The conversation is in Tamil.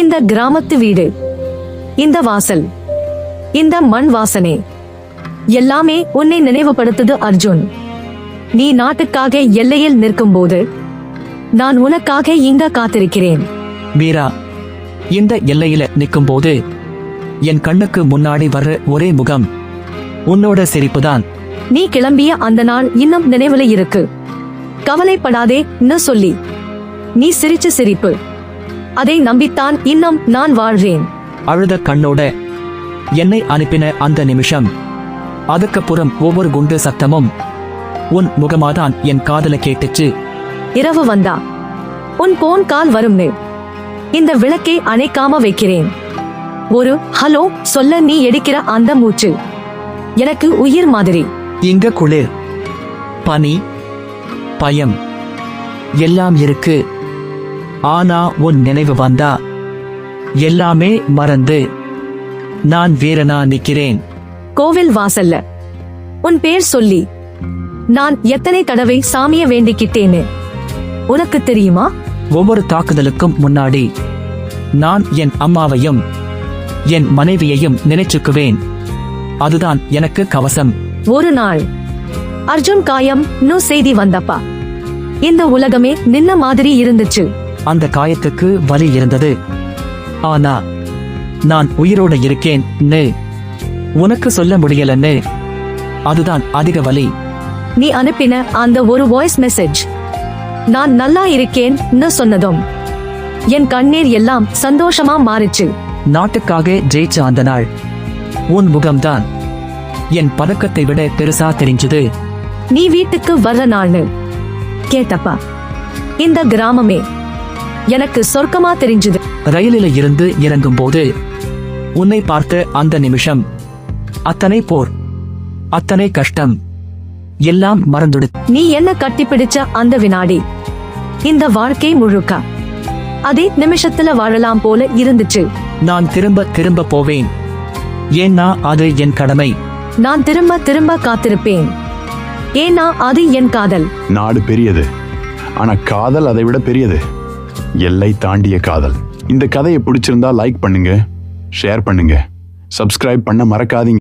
இந்த கிராமத்து வீடு, இந்த வாசல், இந்த மண் வாசனை எல்லாமே உன்னை நினைவுபடுத்துது அர்ஜுன். நீ நாட்டுக்காக எல்லையில் நிற்கும்போது நான் உனக்காக இங்க காத்திருக்கிறேன். வீரா, இந்த எல்லையில நிற்கும்போது என் கண்ணுக்கு முன்னாடி வர்ற ஒரே முகம் உன்னோட சிரிப்புதான். நீ கிளம்பிய அந்த நாள் இன்னும் நினைவுல இருக்கு. கவலைப்படாதே சொல்லி நீ சிரிச்ச சிரிப்பு, அதை நம்பித்தான் இன்னும் நான் வாழ்றேன். அழுத கண்ணோட என்னை அனுப்பின அந்த நிமிஷம், அதுக்கப்புறம் ஒவ்வொரு குண்டு சத்தமும் உன் முகமாதான் என் காதல கேட்டுச்சு. இரவு வந்தா உன் போன் கால் வரும்னு இந்த விளக்கை அணைக்காம வைக்கிறேன். ஒரு ஹலோ சொல்ல நீ எடுக்கிற அந்த மூச்சு எனக்கு உயிர் மாதிரி. இங்க குளிர், பனி, பயம் எல்லாம் இருக்கு. ஆனா உன் நினைவு வந்தா எல்லாமே மறந்து நான் வீரனா நிக்கிறேன். கோவில் வாசல்ல உன் பேர் சொல்லி நான் எத்தனை தடவை சாமிய வேண்டிக்கிட்டேன்னு உனக்கு தெரியுமா? ஒவ்வொரு தாக்குதலுக்கும் முன்னாடி நான் என் அம்மாவையும் என் மனைவியையும் நினைச்சுக்குவேன். அதுதான் எனக்கு கவசம். ஒரு நாள் அர்ஜுன் காயம் செய்தி வந்தப்பா இந்த உலகமே நின்ன மாதிரி இருந்துச்சு. அந்த காயத்துக்கு வலி இருந்தது, ஆனா நான் உயிரோட இருக்கேன் உனக்கு சொல்ல முடியலன்னு. அதுதான் அதிக வலி. நீ அனுப்பின அந்த ஒரு வாய்ஸ் மெசேஜ் நான் நல்லா இருக்கேன்னு சொன்னதும் என் கண்ணீர் எல்லாம் சந்தோஷமா மாறிச்சு. நாட்டுக்காக ஜெயிச்ச அந்த நாள் உன் முகம்தான் என் பதக்கத்தை விட பெருசா தெரிஞ்சது. நீ வீட்டுக்கு வர்ற நாள்னு கேட்டப்பா இந்த கிராமமே எனக்கு சொர்க்கமா தெரிஞ்சது. ரயிலில இருந்து இறங்கும் போது உன்னை பார்த்த அந்த நிமிஷம், அத்தனை போர், அத்தனை கஷ்டம் எல்லாம் மறந்துடு. நீ என்ன கட்டிப்பிடிச்ச அந்த வினாடி இந்த வாழ்க்கை முழுக்க அதே நிமிஷத்துல வாழலாம் போல இருந்துச்சு. நான் திரும்ப திரும்ப போவேன், ஏன்னா அது என் கடமை. நான் திரும்ப திரும்ப காத்திருப்பேன், ஏன்னா அது என் காதல். நாடு பெரியது, ஆனா காதல் அதை விட பெரியது. எல்லை தாண்டிய காதல். இந்த கதையை பிடிச்சிருந்தா லைக் பண்ணுங்க, ஷேர் பண்ணுங்க, சப்ஸ்கிரைப் பண்ண மறக்காதீங்க.